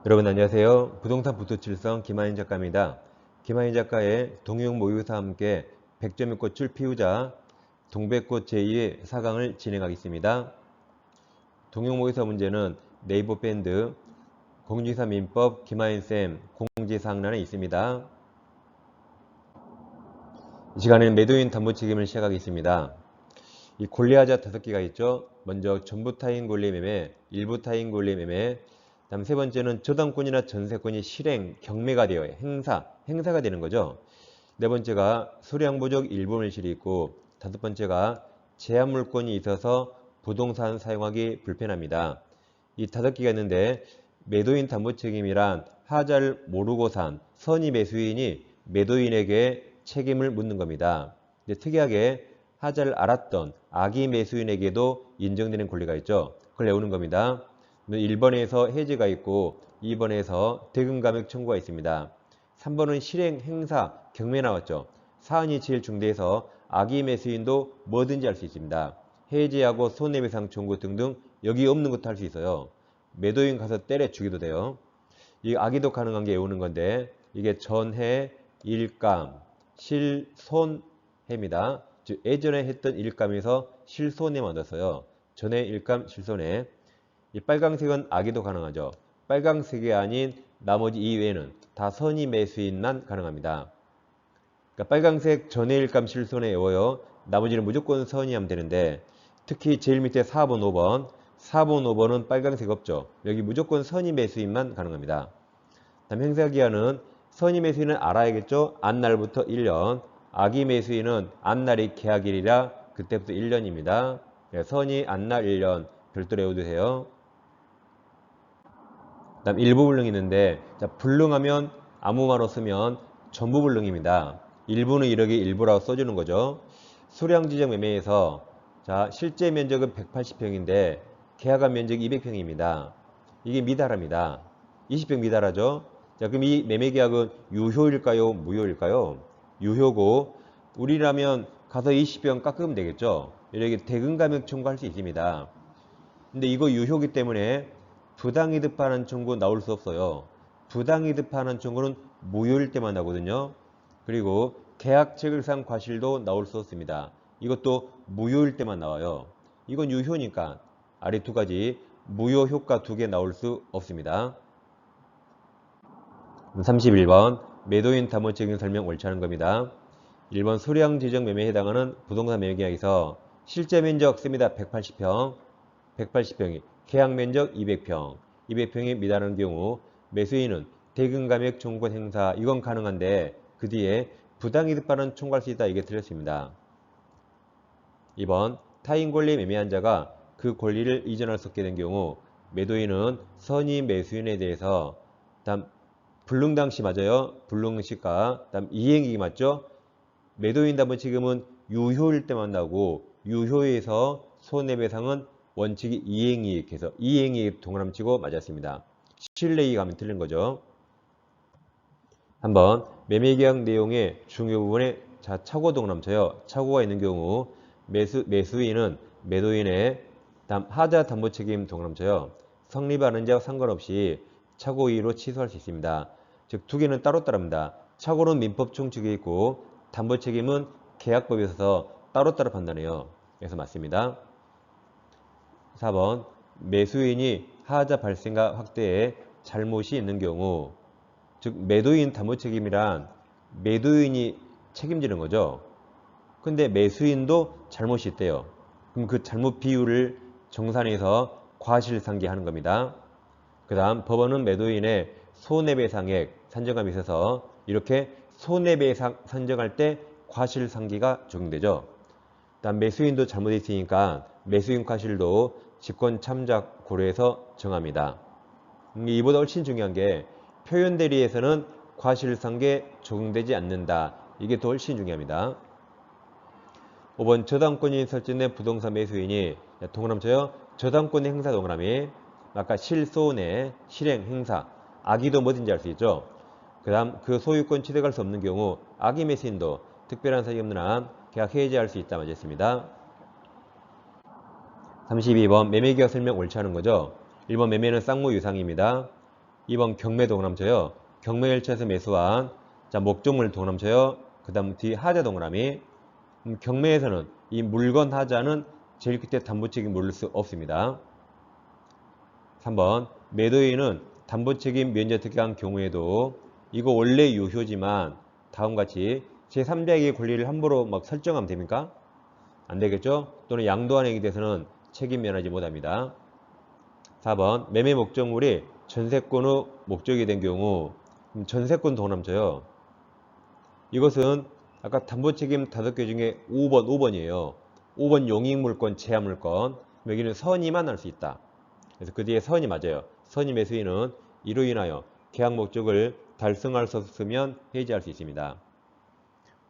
여러분 안녕하세요. 부동산 부투칠성 김하인 작가입니다. 김하인 작가의 동용 모의고사와 함께 100점의 꽃을 피우자 동백꽃 제2의 4강을 진행하겠습니다. 동용 모의고사 문제는 네이버 밴드 공인중개사 민법 김하인쌤 공지사항란에 있습니다. 이 시간에는 매도인 담보 책임을 시작하겠습니다. 이 권리하자 5개가 있죠. 먼저 전부 타인 권리 매매, 일부 타인 권리 매매, 다음 세 번째는 저당권이나 전세권이 실행, 경매가 되어 행사가 되는 거죠. 네 번째가 소량보적 일부물실이 있고, 다섯 번째가 제한물권이 있어서 부동산 사용하기 불편합니다. 이 5개가 있는데 매도인 담보책임이란 하자를 모르고 산 선의 매수인이 매도인에게 책임을 묻는 겁니다. 근데 특이하게 하자를 알았던 악의 매수인에게도 인정되는 권리가 있죠. 그걸 외우는 겁니다. 1번에서 해지가 있고 2번에서 대금감액 청구가 있습니다. 3번은 실행, 행사, 경매 나왔죠. 사안이 제일 중대해서 악의 매수인도 뭐든지 할 수 있습니다. 해지하고 손해배상 청구 등등 여기 없는 것도 할 수 있어요. 매도인 가서 때려 죽여도 돼요. 이 악의도 가능한 게 외우는 건데 이게 전해, 일감, 실손해입니다. 즉 예전에 했던 일감에서 실손해만 얻었어요. 전해, 일감, 실손해. 이 빨강색은 악의도 가능하죠. 빨강색이 아닌 나머지 이외에는 다 선의 매수인만 가능합니다. 그러니까 빨강색 전해, 일감, 실손해 외워요. 나머지는 무조건 선의하면 되는데 특히 제일 밑에 4번, 5번 4번, 5번은 빨강색 없죠. 여기 무조건 선의 매수인만 가능합니다. 다음 행사기한은 선의 매수인은 알아야겠죠. 안날부터 1년, 악의 매수인은 안날이 계약일이라 그때부터 1년입니다. 선의 안날 1년 별도로 외워두세요. 다음 일부 불능이 있는데 자, 불능하면 아무 말 없으면 전부 불능입니다. 일부는 이렇게 일부라고 써주는 거죠. 수량지정 매매에서 자 실제 면적은 180평인데 계약한 면적이 200평입니다. 이게 미달합니다. 20평 미달하죠. 자 그럼 이 매매계약은 유효일까요? 무효일까요? 유효고 우리라면 가서 20평 깎으면 되겠죠. 이렇게 대금감액 청구할 수 있습니다. 근데 이거 유효기 때문에 부당이득반환 청구 나올 수 없어요. 부당이득반환 청구는 무효일 때만 나거든요. 그리고 계약체결상 과실도 나올 수 없습니다. 이것도 무효일 때만 나와요. 이건 유효니까 아래 두 가지 무효 효과 2개 나올 수 없습니다. 31번 매도인 담보책임 설명 옳지 않은 겁니다. 1번 소량 지정 매매에 해당하는 부동산 매매계약에서 실제 면적 씁니다. 180평 180평이 계약 면적 200평 200평이 미달하는 경우 매수인은 대금감액 청구권 행사 이건 가능한데 그 뒤에 부당이득반환 청구할 수 있다. 이게 틀렸습니다. 2번 타인 권리 매매한 자가 그 권리를 이전할 수 없게 된 경우 매도인은 선의 매수인에 대해서 다음 불능당시 맞아요. 불능시가 다음 이행이익 맞죠. 매도인 담보책임은 유효일 때만 나오고 유효에서 손해배상은 원칙이 이행이익해서 이행이익 동그라미치고 맞았습니다. 실내이익 하면 틀린 거죠. 한번 매매계약 내용의 중요 부분에 자 착오 동그라미 쳐요. 착오가 있는 경우 매수인은 매도인의 하자 담보책임 동그라미 쳐요. 성립하는 자와 상관없이 착오 이유로 취소할 수 있습니다. 즉 두 개는 따로따로입니다. 착오는 민법 총칙에 있고 담보책임은 계약법에 있어서 따로따로 판단해요. 그래서 맞습니다. 4번 매수인이 하자 발생과 확대에 잘못이 있는 경우 즉 매도인 담보책임이란 매도인이 책임지는 거죠. 근데 매수인도 잘못이 있대요. 그럼 그 잘못 비율을 정산해서 과실상계하는 겁니다. 그 다음 법원은 매도인의 손해배상액 산정함에 있어서 이렇게 손해배상 산정할 때 과실상계가 적용되죠. 다음 매수인도 잘못했으니까 매수인 과실도 직권참작 고려해서 정합니다. 이보다 훨씬 중요한 게 표현 대리에서는 과실상계 적용되지 않는다. 이게 더 훨씬 중요합니다. 5번 저당권이 설정된 부동산 매수인이 동그라미 쳐요. 저당권의 행사 동그라미 아까 실손해, 실행, 행사, 악의도 뭐든지 할 수 있죠. 그 다음 그 소유권 취득할 수 없는 경우 악의 매수인도 특별한 사정이 없는 한 계약 해지할 수 있다 맞았습니다. 32번 매매계약 설명 옳지 않은 거죠. 1번 매매는 쌍무 유상입니다. 2번 경매 동그라미쳐요. 경매 열차에서 매수한 자 목적물 동그라미쳐요. 그 다음 뒤 하자 동그라미. 경매에서는 이 물건 하자는 제일 끝에 담보책임 물을 수 없습니다. 3번 매도인은 담보책임 면제 특약한 경우에도 이거 원래 유효지만 다음같이 제3자에게 권리를 함부로 막 설정하면 됩니까? 안 되겠죠? 또는 양도한 행위에 대해서는 책임 면하지 못합니다. 4번 매매 목적물이 전세권의 목적이 된 경우 전세권 동남쳐요. 이것은 아까 담보책임 5개 중에 5번이에요. 5번 용익물권, 제한물권. 여기는 선의만 할 수 있다. 그래서 그 뒤에 선이 맞아요. 선의 매수인은 이로 인하여 계약 목적을 달성할 수 없으면 해지할 수 있습니다.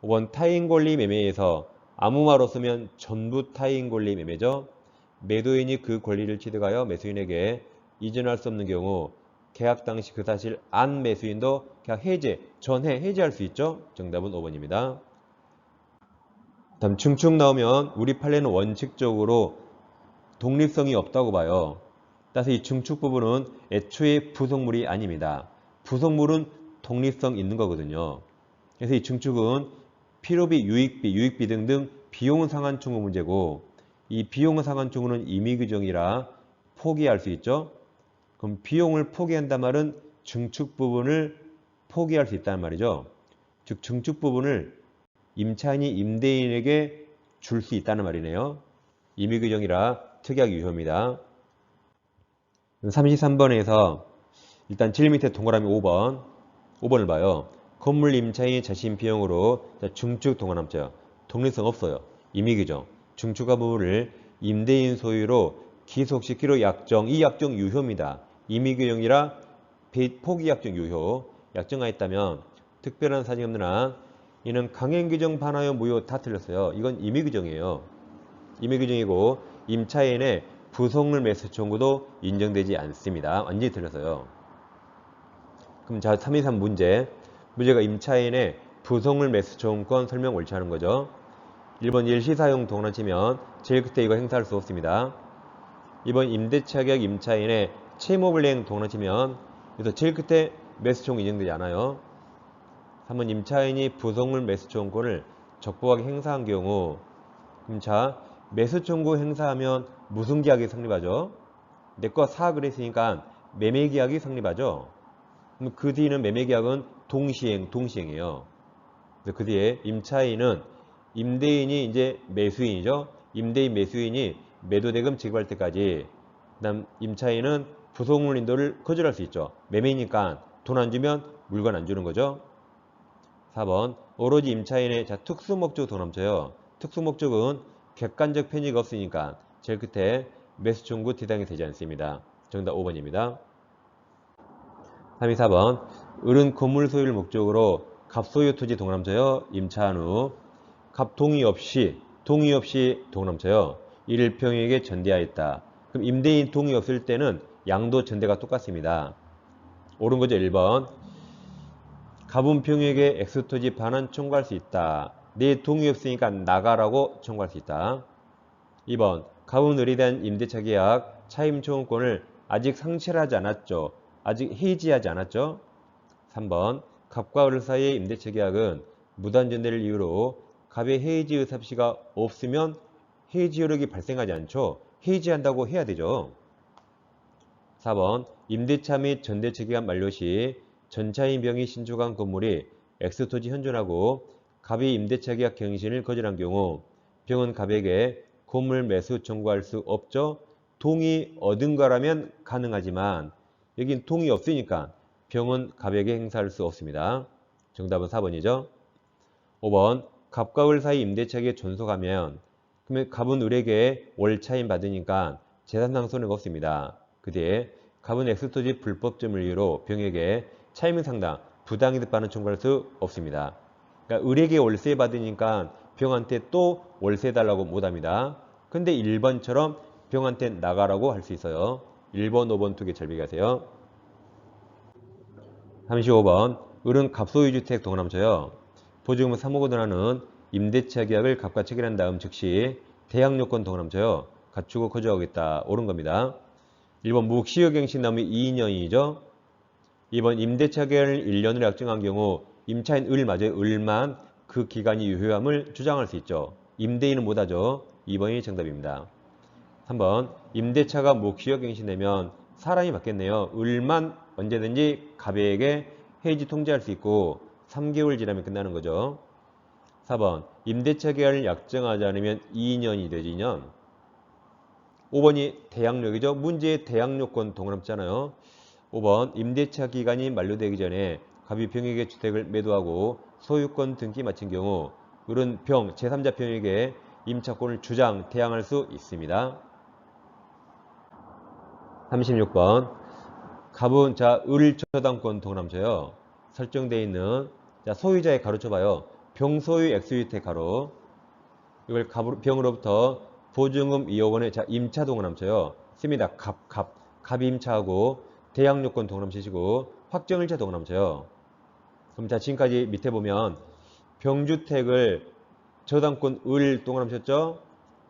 5번 타인권리 매매에서 아무 말 없으면 전부 타인권리 매매죠. 매도인이 그 권리를 취득하여 매수인에게 이전할 수 없는 경우 계약 당시 그 사실 안 매수인도 계약 해제, 전해 해지할 수 있죠. 정답은 5번입니다. 다음 중축 나오면 우리 판례는 원칙적으로 독립성이 없다고 봐요. 따라서 이 중축 부분은 애초에 부속물이 아닙니다. 부속물은 독립성 있는 거거든요. 그래서 이 중축은 필요비, 유익비 등등 비용 상한 충고 문제고 이 비용 상한 충고는 임의 규정이라 포기할 수 있죠. 그럼 비용을 포기한단 말은 중축 부분을 포기할 수 있다는 말이죠. 즉 중축 부분을 임차인이 임대인에게 줄 수 있다는 말이네요. 임의 규정이라 특약 유효입니다. 33번에서 일단 제일 밑에 동그라미 5번을 봐요. 건물 임차인이 자신 비용으로 중축 동그라미죠. 독립성 없어요. 임의 규정. 중축한 부분을 임대인 소유로 기속시키로 약정. 이 약정 유효입니다. 임의 규정이라 포기 약정 유효. 약정가 있다면 특별한 사정이 없는 한 이는 강행 규정 반하여 무효 다 틀렸어요. 이건 임의 규정이에요. 임의 규정이고 임차인의 부속물 매수 청구도 인정되지 않습니다. 완전히 틀렸어요. 그럼 자 323 문제가 임차인의 부속물 매수 청구권 설명 옳지 않은 거죠. 1번 일시사용 동그라치면 제일 끝에 이거 행사할 수 없습니다. 2번 임대차 계약 임차인의 채무불이행 동그라치면 그래서 제일 끝에 매수 청구 인정되지 않아요. 3번 임차인이 부속물 매수 청구권을 적법하게 행사한 경우 그럼 자 매수 청구 행사하면 무슨 계약이 성립하죠? 내 거 사 그랬으니까 매매 계약이 성립하죠. 그럼 그 뒤는 매매 계약은 동시행이에요. 그 뒤에 임차인은 임대인이 이제 매수인이죠. 임대인 매수인이 매도대금 지급할 때까지 그다음 임차인은 부속물 인도를 거절할 수 있죠. 매매니까 돈 안 주면 물건 안 주는 거죠. 4번 오로지 임차인의 특수목적 돈 넘쳐요. 특수목적은 객관적 편의가 없으니까 제일 끝에 매수 청구 대상이 되지 않습니다. 정답 5번입니다. 324번 을은 건물 소유를 목적으로 갑소유 토지 동남쳐요. 임차한 후 갑 동의 없이 동남쳐요. 이를 평에게 전대하였다. 그럼 임대인 동의 없을 때는 양도 전대가 똑같습니다. 옳은 거죠. 1번 갑은 평에게 X토지 반환 청구할 수 있다. 내 동의 없으니까 나가라고 청구할 수 있다. 2번 갑은 을에 대한 임대차 계약 차임 청구권을 아직 상실하지 않았죠. 아직 해지하지 않았죠. 3번 갑과 을 사이의 임대차 계약은 무단전대를 이유로 갑의 해지 의사표시가 없으면 해지 효력이 발생하지 않죠. 해지한다고 해야 되죠. 4번 임대차 및 전대차 기간 만료 시 전차인 병이 신축한 건물이 X토지 현존하고 갑이 임대차 계약 갱신을 거절한 경우 병은 갑에게 건물 매수 청구할 수 없죠. 동의 얻은 거라면 가능하지만 여긴 동의 없으니까 병은 갑에게 행사할 수 없습니다. 정답은 4번이죠. 5번 갑과 을 사이 임대차 계약 존속하면 그러면 갑은 을에게 월차임 받으니까 재산상 손해가 없습니다. 그 뒤에 갑은 X토지 불법점을 이유로 병에게 차임 상당 부당이득 반환 청구할 수 없습니다. 그러니까 을에게 월세 받으니까 병한테 또 월세 달라고 못합니다. 근데 1번처럼 병한테 나가라고 할 수 있어요. 1번, 5번 두 개 잘 비교하세요. 35번 을은 갑소유주택 동그라미쳐요. 보증금 3억원 하는 임대차 계약을 갑과 체결한 다음 즉시 대항요건 동그라미쳐요. 갖추고 거주하겠다. 옳은 겁니다. 1번 묵시효갱신 나오면 2년이죠. 2번 임대차 계약을 1년으로 약정한 경우 임차인 을 맞아요. 을만 그 기간이 유효함을 주장할 수 있죠. 임대인은 못하죠. 2번이 정답입니다. 3번 임대차가 묵시효갱신되면 사람이 바뀌었네요. 을만 언제든지 갑에게 해지 통지할 수 있고 3개월 지나면 끝나는 거죠. 4번 임대차 계약을 약정하지 않으면 2년이 되지 2년. 5번이 대항력이죠. 문제의 대항요건 동그랗잖아요. 5번 임대차 기간이 만료되기 전에 갑이 병에게 주택을 매도하고 소유권 등기 마친 경우 을은 병 제3자 병에게 임차권을 주장, 대항할 수 있습니다. 36번 갑은 을 저당권 동그라미쳐요. 설정되어 있는 소유자의 가로 쳐봐요. 병소유 X유택 가로 이걸 병으로부터 보증금 2억원의 임차 동그라미쳐요. 씁니다. 갑이 임차하고 대항요건 동그라미치시고 확정일자 동그라미쳐요. 그럼 지금까지 밑에 보면 병주택을 저당권 을 동그라미쳤죠.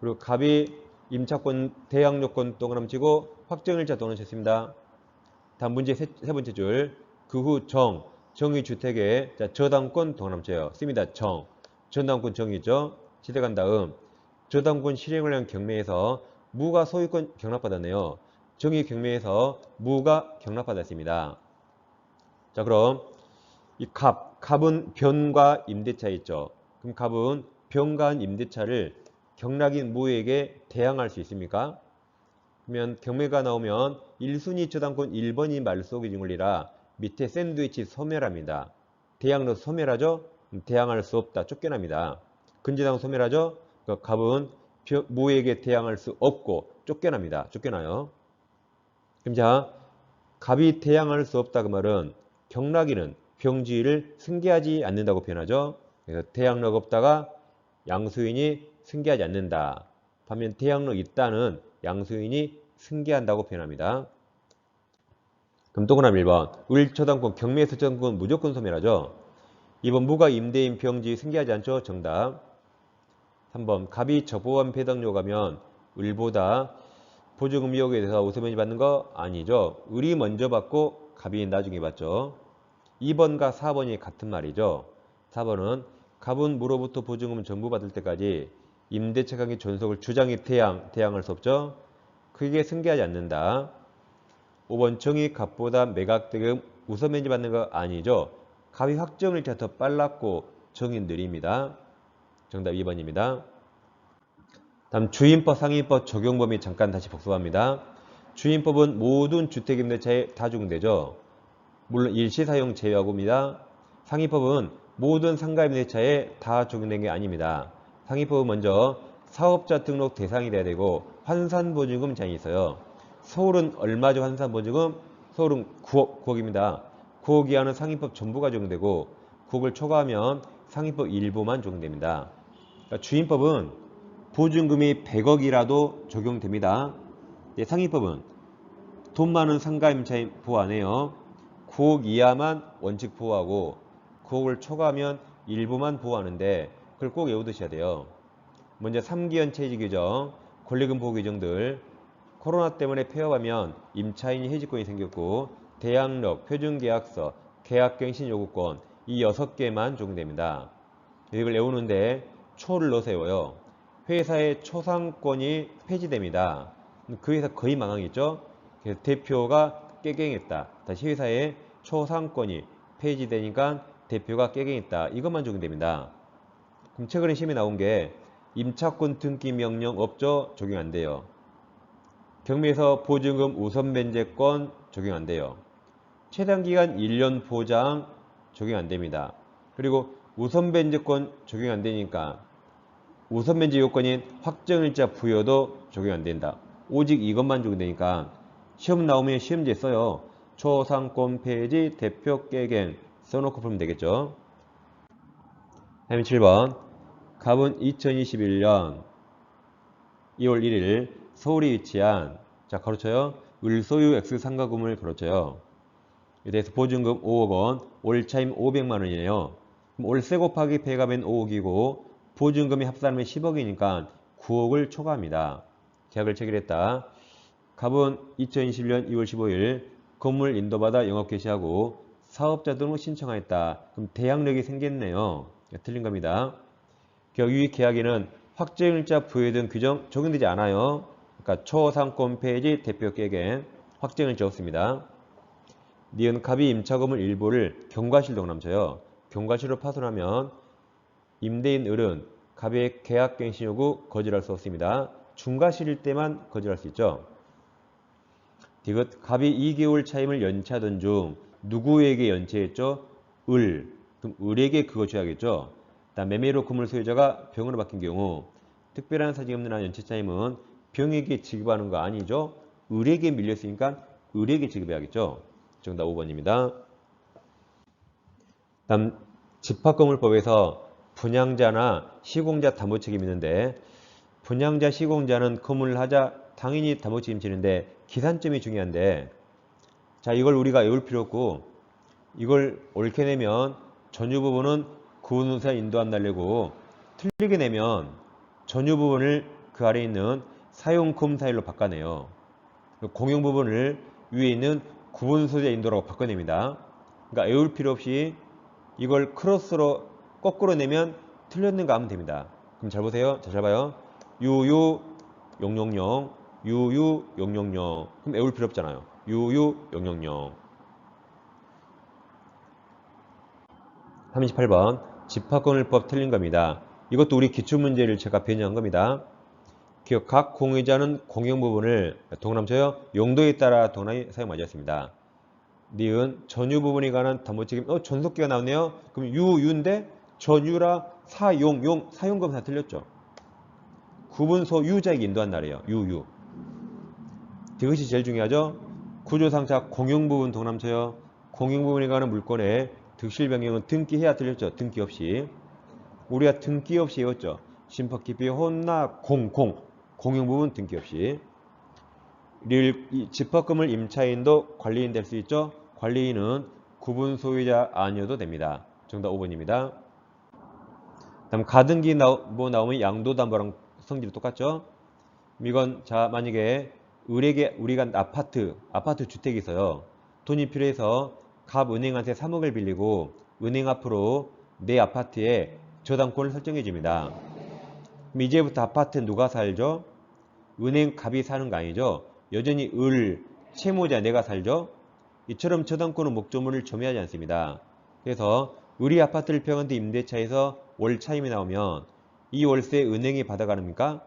그리고 갑이 임차권 대항요건 동그라미치고 확정일자 동그라미쳤습니다. 다음 문제 세 번째 줄. 그 후 정의 주택에 저당권 동그라미쳐요. 씁니다. 저당권 정이죠. 시대간 다음 저당권 실행을 위한 경매에서 무가 소유권 경락받았네요. 정의 경매에서 무가 경락받았습니다. 자, 그럼 이 갑은 변과 임대차 있죠. 그럼 갑은 변과 임대차를 경락인 무에게 대항할 수 있습니까? 그러면 경매가 나오면 1순위 저당권 1번이 말속의 징물이라 밑에 샌드위치 소멸합니다. 대항로 소멸하죠? 대항할 수 없다. 쫓겨납니다. 근저당 소멸하죠? 그러니까 갑은 무에게 대항할 수 없고 쫓겨납니다. 쫓겨나요. 그럼 갑이 대항할 수 없다 그 말은 경락인은 병지위를 승계하지 않는다고 표현하죠. 그래서 대항력 없다가 양수인이 승계하지 않는다. 반면 대항력 있다는 양수인이 승계한다고 표현합니다. 그럼 동그라미 1번 을저당권 경매에서 저당권 무조건 소멸하죠. 2번 무가 임대인 병지 승계하지 않죠. 정답. 3번 갑이 적법한 배당료 가면 을보다 보증금 2억에 대해서 우선면제 받는 거 아니죠. 을이 먼저 받고 갑이 나중에 받죠. 2번과 4번이 같은 말이죠. 4번은 갑은 무로부터 보증금을 전부 받을 때까지 임대차 관계 존속을 주장이 대항할 수 없죠. 크게 승계하지 않는다. 5번 정의 갑보다 매각대금 우선면제 받는 거 아니죠. 갑이 확정일자 더 빨랐고 정의 느립니다. 정답 2번입니다. 다음 주임법, 상임법 적용 범위 잠깐 다시 복습합니다. 주임법은 모든 주택임대차에 다 적용되죠. 물론 일시사용 제외하고입니다. 상임법은 모든 상가임대차에 다 적용된 게 아닙니다. 상임법은 먼저 사업자 등록 대상이 돼야 되고 환산보증금 제한이 있어요. 서울은 얼마죠? 환산보증금? 서울은 9억입니다. 9억 이하는 상임법 전부가 적용되고 9억을 초과하면 상임법 일부만 적용됩니다. 그러니까 주임법은 보증금이 100억이라도 적용됩니다. 상임법은 돈 많은 상가임차인 보호 안 해요. 9억 이하만 원칙 보호하고 9억을 초과하면 일부만 보호하는데 그걸 꼭 외워두셔야 돼요. 먼저 3기현 체지 규정, 권리금 보호 규정들. 코로나 때문에 폐업하면 임차인이 해지권이 생겼고 대항력, 표준계약서, 계약갱신 요구권 이 6개만 적용됩니다. 이걸 외우는데 초를 넣어서 외워요. 회사의 초상권이 폐지됩니다. 그 회사 거의 망하겠죠? 그래서 대표가 깨갱했다. 다시 회사의 초상권이 폐지되니까 대표가 깨갱했다. 이것만 적용됩니다. 그럼 최근에 시험에 나온 게 임차권 등기 명령 없죠? 적용 안 돼요. 경매에서 보증금 우선 변제권 적용 안 돼요. 최단기간 1년 보장 적용 안 됩니다. 그리고 우선 변제권 적용 안 되니까 우선 변제 요건인 확정일자 부여도 적용 안 된다. 오직 이것만 적용되니까 시험 나오면 시험지에 써요. 초상권 폐지, 대표 깨갱 써놓고 풀면 되겠죠. 다음 7번 갑은 2021년 2월 1일 서울에 위치한 가로쳐요. 을 소유 X 상가금을 걸었죠. 에 대해서 보증금 5억 원, 올차임 500만 원이에요. 그럼 월세 곱하기 배가면 5억이고 보증금이 합산하면 10억이니까 9억을 초과합니다. 계약을 체결했다. 갑은 2021년 2월 15일 건물 인도받아 영업 개시하고 사업자 등을 신청하였다. 그럼 대항력이 생겼네요. 틀린 겁니다. 이 계약에는 확정일자 부여 등 규정 적용되지 않아요. 그러니까 초상권 폐지 대표 계획엔 확정일자 없습니다. 니은 갑이 임차건물 일부를 경과실 동남쳐요. 경과실로 파손하면 임대인 을은 갑의 계약갱신 요구 거절할 수 없습니다. 중과실일 때만 거절할 수 있죠. 디귿 갑이 2개월 차임을 연체하던 중 누구에게 연체했죠? 을. 그럼 을에게 그거 줘야겠죠. 매매로 건물 소유자가 병으로 바뀐 경우 특별한 사정이 없는 한 연체 차임은 병에게 지급하는 거 아니죠? 을에게 밀렸으니까 을에게 지급해야겠죠. 정답 5번입니다. 다음 집합건물법에서 분양자나 시공자 담보 책임이 있는데 분양자, 시공자는 건물을 하자 당연히 담보 책임 지는데 기산점이 중요한데 자 이걸 우리가 외울 필요 없고 이걸 옳게 내면 전유 부분은 구분운사 인도함 날리고 틀리게 내면 전유 부분을 그 아래에 있는 사용금 사일로 바꿔내요. 공용 부분을 위에 있는 구분소재 인도라고 바꿔냅니다. 그러니까 외울 필요 없이 이걸 크로스로 거꾸로 내면 틀렸는가 하면 됩니다. 그럼 잘 보세요. 잘 봐요. 유유 000 유유 000 그럼 외울 필요 없잖아요. 유유 000 38번 집합건물법 틀린 겁니다. 이것도 우리 기출문제를 제가 변형한 겁니다. 각 공유자는 공용 부분을 동남쳐요. 용도에 따라 동남이 사용하였습니다. 니은 전유 부분에 관한 담보 책임 전속기가 나오네요. 그럼 유인데 전유라 사용 사용금 다 틀렸죠. 구분소 유자에게 인도한 날이에요. 유유. 이것이 제일 중요하죠. 구조상차 공용 부분 동남쳐요. 공용 부분에 관한 물건의 득실 변경은 등기해야 틀렸죠. 등기 없이. 우리가 등기 없이 외웠죠. 심법 깊이 혼나 공용 부분 등기 없이. 집합금을 임차인도 관리인 될 수 있죠. 관리인은 구분 소유자 아니어도 됩니다. 정답 5번입니다. 다음 가등기 나오면 양도담보랑 성질이 똑같죠. 이건 자 만약에 을에게 우리가 아파트 주택이 있어요. 돈이 필요해서 갑 은행한테 3억을 빌리고 은행 앞으로 내 아파트에 저당권을 설정해 줍니다. 그럼 이제부터 아파트 누가 살죠? 은행 갑이 사는 거 아니죠? 여전히 채무자 내가 살죠? 이처럼 저당권은 목조물을 점유하지 않습니다. 그래서 을이 아파트를 평한데 임대차에서 월 차임이 나오면 이 월세 은행이 받아가랍니까?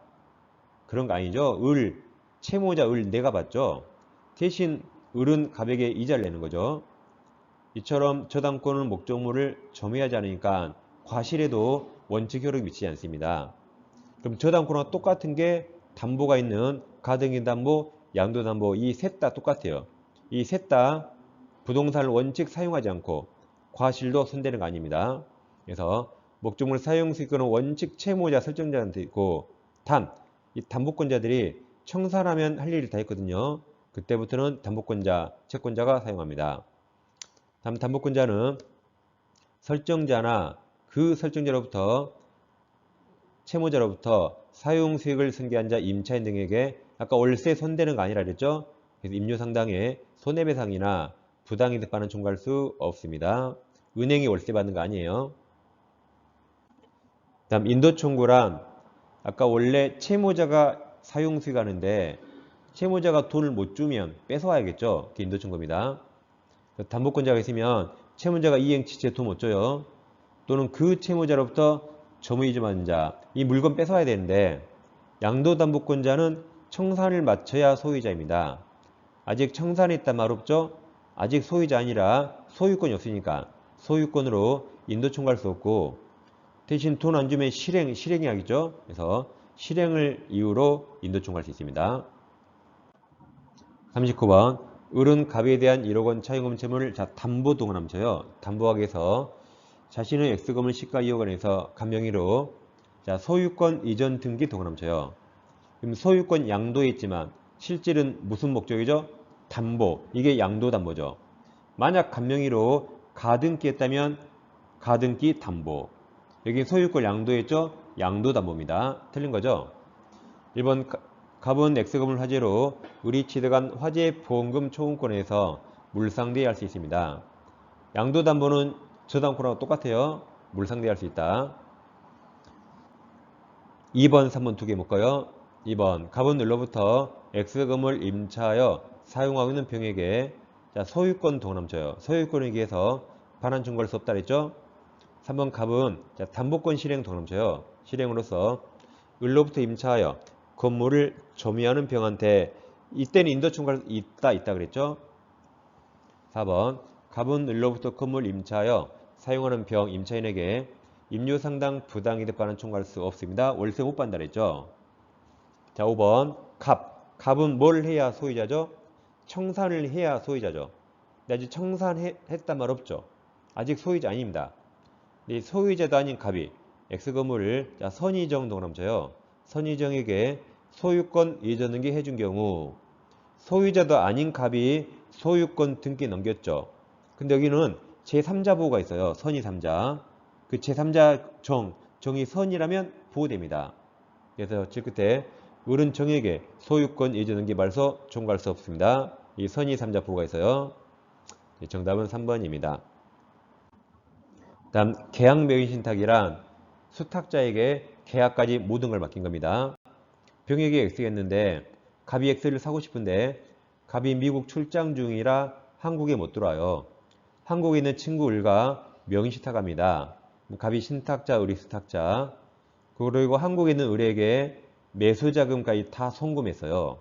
그런 거 아니죠? 채무자 내가 받죠? 대신 을은 갑에게 이자를 내는 거죠. 이처럼 저당권은 목조물을 점유하지 않으니까 과실에도 원칙 효력이 미치지 않습니다. 그럼 저당권과 똑같은 게 담보가 있는 가등기 담보, 양도 담보 이 셋 다 똑같아요. 이 셋 다 부동산을 원칙 사용하지 않고 과실도 손대는 거 아닙니다. 그래서 목조물 사용 수익권은 원칙 채무자 설정자한테 있고 이 담보권자들이 청산하면 할 일이 다 있거든요. 그때부터는 담보권자, 채권자가 사용합니다. 다음 담보권자는 설정자나 그 설정자로부터 채무자로부터 사용 수익을 승계한 자, 임차인 등에게 아까 월세 손대는 거 아니라 그랬죠? 그래서 임료상당의 손해배상이나 부당이득 반환 청구할 수 없습니다. 은행이 월세 받는 거 아니에요. 다음 인도청구란 아까 원래 채무자가 사용 수익하는데 채무자가 돈을 못 주면 뺏어와야겠죠. 그게 인도청구입니다. 담보권자가 있으면 채무자가 이행치체 돈 못 줘요. 또는 그 채무자로부터 점유이주받는 자, 이 물건 뺏어와야 되는데 양도담보권자는 청산을 마쳐야 소유자입니다. 아직 청산했단 말 없죠? 아직 소유자 아니라 소유권이 없으니까 소유권으로 인도청구할 수 없고 대신 돈 안 주면 실행해야겠죠? 그래서 실행을 이유로 인도청구할 수 있습니다. 39번 을은 갑에 대한 1억 원 차용금 채무를 담보동을 함쳐요. 담보하기 위해서 자신의 X금을 시가 2억 원에서 간명의로 소유권 이전 등기 동을 함쳐요. 그럼 소유권 양도에 있지만 실질은 무슨 목적이죠? 담보, 이게 양도담보죠. 만약 갑명의로 가등기 했다면 가등기 담보. 여기 소유권 양도했죠? 양도담보입니다. 틀린 거죠? 1번 갑은 X금을 화재로 을이 취득한 화재 보험금 초음권에서 물상대할 수 있습니다. 양도담보는 저당권하고 똑같아요. 물상대할 수 있다. 2번, 3번 두 개 묶어요. 2번 갑은 을로부터 X금을 임차하여 사용하고 있는 병에게 소유권 동남져요. 소유권에 의해서 반환 청구할 수 없다 그랬죠? 3번 갑은 담보권 실행 동남져요. 실행으로서 을로부터 임차하여 건물을 점유하는 병한테 이때는 인도 청구할 수 있다 그랬죠? 4번 갑은 을로부터 건물 임차하여 사용하는 병 임차인에게 임료상당 부당이득 반환 청구할 수 없습니다. 월세 못 받는다 그랬죠? 자, 5번 갑은 뭘 해야 소유자죠? 청산을 해야 소유자죠. 근데 아직 청산했단 말 없죠. 아직 소유자 아닙니다. 이 소유자도 아닌 갑이 X건물을 선의정 동남져요. 선의정에게 소유권 이전 등기 해준 경우 소유자도 아닌 갑이 소유권 등기 넘겼죠. 근데 여기는 제3자 보호가 있어요. 선의 3자. 그 제3자 정이 선이라면 보호됩니다. 그래서 질 끝에 을은 정에게 소유권 이전 등기 말소 청구할 수 없습니다. 이 선의 3자 보호가 있어요. 정답은 3번입니다. 다음 계약 명의 신탁이란 수탁자에게 계약까지 모든 걸 맡긴 겁니다. 병에게 X가 있는데 갑이 X를 사고 싶은데 갑이 미국 출장 중이라 한국에 못 들어와요. 한국에 있는 친구 을과 명의 신탁합니다. 갑이 신탁자, 을이 수탁자. 그리고 한국에 있는 을에게 매수자금까지 다 송금했어요.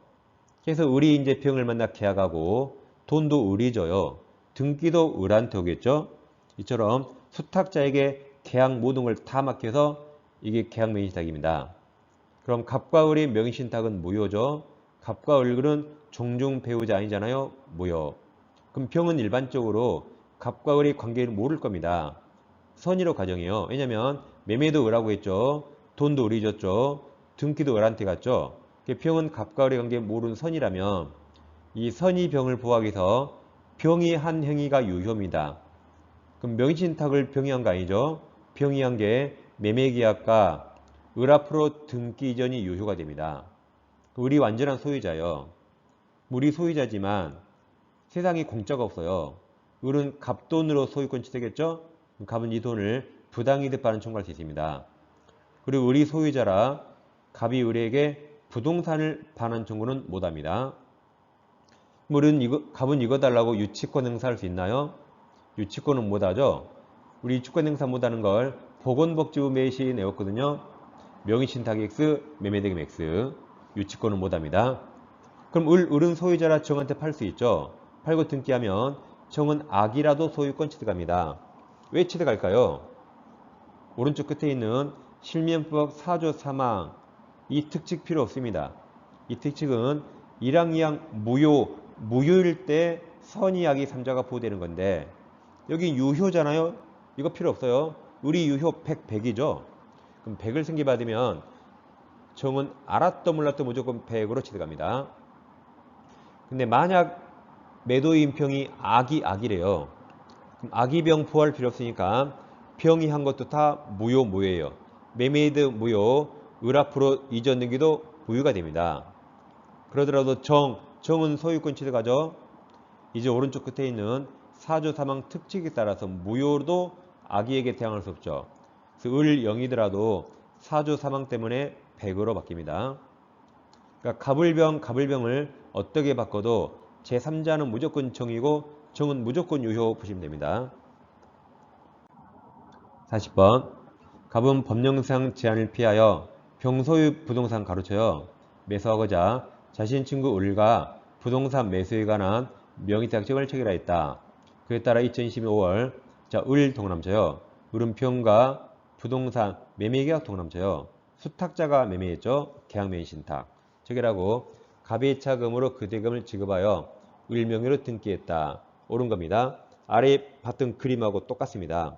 그래서 을이 이제 병을 만나 계약하고 돈도 을이 줘요. 등기도 을한테 오겠죠. 이처럼 수탁자에게 계약 모든 걸 다 맡겨서 이게 계약 명의신탁입니다. 그럼 갑과 을의 명의신탁은 무효죠. 갑과 을은 종중 배우자 아니잖아요. 무효. 그럼 병은 일반적으로 갑과 을의 관계를 모를 겁니다. 선의로 가정해요. 왜냐면 매매도 을하고 했죠. 돈도 을이 줬죠. 등기도 을한테 갔죠. 병은 갑과 을의 관계 모르는 선이라면 이 선의 병을 보호하기 위해서 병이 한 행위가 유효입니다. 그럼 명의신탁을 병이 한 거 아니죠? 병이 한 게 매매계약과 을 앞으로 등기 이전이 유효가 됩니다. 을이 완전한 소유자예요. 을이 소유자지만 세상에 공짜가 없어요. 을은 갑돈으로 소유권 취득했죠? 갑은 이 돈을 부당이득 반환 청구할 수 있습니다. 그리고 을이 소유자라 갑이 을에게 부동산을 반환 청구는 못합니다. 갑은 이거 달라고 유치권 행사할 수 있나요? 유치권은 못하죠. 우리 유치권 행사 못하는 걸 보건복지부 매시 내었거든요. 명의신탁 X, 매매대금 X. 유치권은 못합니다. 그럼 을은 소유자라 정한테 팔 수 있죠. 팔고 등기하면 정은 악이라도 소유권 취득합니다. 왜 취득할까요? 오른쪽 끝에 있는 실명법 4조 3항 이 특칙 필요 없습니다. 이 특칙은 1항, 2항 무효일 때 선의, 악의 3자가 보호되는 건데 여기 유효잖아요. 이거 필요 없어요. 을이 유효 100이죠. 그럼 100을 승계받으면 정은 알았던 몰랐던 무조건 100으로 취득합니다. 근데 만약 매도인 병이 악이래요. 그럼 악의 병 보호할 필요 없으니까 병이 한 것도 다 무효예요. 매매이득 무효, 을 앞으로 이전 등기도 무효가 됩니다. 그러더라도 정은 소유권 취득하죠. 이제 오른쪽 끝에 있는 4조 3항 특칙에 따라서 무효도 악의에게 대항할 수 없죠. 그래서 을 0이더라도 4조 3항 때문에 100으로 바뀝니다. 그러니까 갑을병을 어떻게 바꿔도 제3자는 무조건 정이고 정은 무조건 유효 보시면 됩니다. 40번 갑은 법령상 제한을 피하여 병소유 부동산 가로쳐요. 매수하고자 자신 친구 을과 부동산 매수에 관한 명의계약정을 체결하였다. 그에 따라 2022년 5월 을 동남져요. 을은 병과 부동산 매매계약 동남져요. 수탁자가 매매했죠. 계약명의신탁 체결하고 갑의 차금으로 그 대금을 지급하여 을 명의로 등기했다. 옳은 겁니다. 아래 봤던 그림하고 똑같습니다.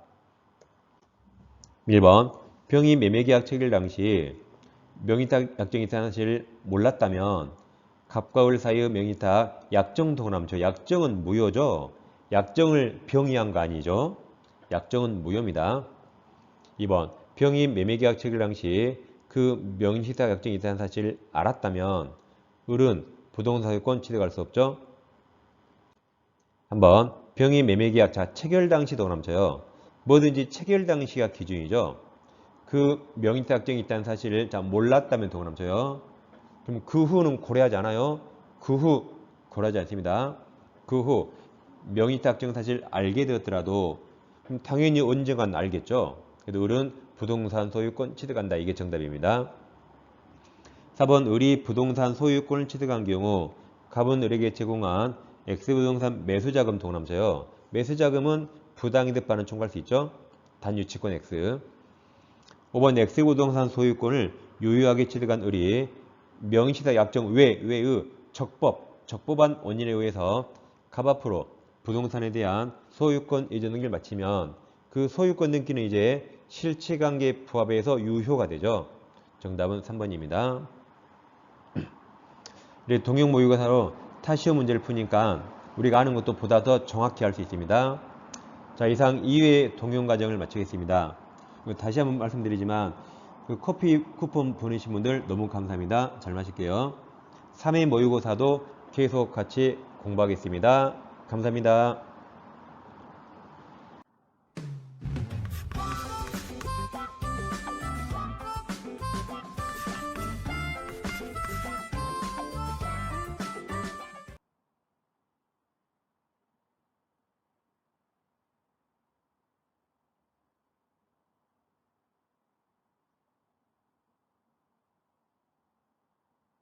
1번 병이 매매계약 체결 당시 명의계약정이 있다는 사실을 몰랐다면 갑과 을 사이의 명의탁 약정 동남죠. 약정은 무효죠. 약정을 병이한 거 아니죠. 약정은 무효입니다. 2번 병이 매매계약 체결 당시 그 명의탁 약정이 있다는 사실을 알았다면 을은 부동산 소유권 취득할 수 없죠. 한번 병이 매매계약 자 체결 당시 동남쳐요. 뭐든지 체결 당시가 기준이죠. 그 명의탁 약정이 있다는 사실을 자 몰랐다면 동남쳐요. 그럼 그 후는 고려하지 않아요. 그 후 고려하지 않습니다. 그 후 명의탁 약정 사실 알게 되었더라도 그럼 당연히 언젠간 알겠죠. 그래도 을은 부동산 소유권 취득한다. 이게 정답입니다. 4번 을이 부동산 소유권을 취득한 경우 갑은 을에게 제공한 X부동산 매수자금 동남쳐요. 매수자금은 부당이득 반은 총괄할 수 있죠. 단유치권 X. 5번 X부동산 소유권을 유효하게 취득한 을이 명의시사 약정 외의 적법한 원인에 의해서 갑 앞으로 부동산에 대한 소유권 이전 등기를 마치면 그 소유권 등기는 이제 실체관계 부합에서 유효가 되죠. 정답은 3번입니다. 동형 모의고사로 타시오 문제를 푸니까 우리가 아는 것도 보다 더 정확히 알 수 있습니다. 자, 이상 2회 동형 과정을 마치겠습니다. 다시 한번 말씀드리지만 그 커피 쿠폰 보내신 분들 너무 감사합니다. 잘 마실게요. 3회 모의고사도 계속 같이 공부하겠습니다. 감사합니다.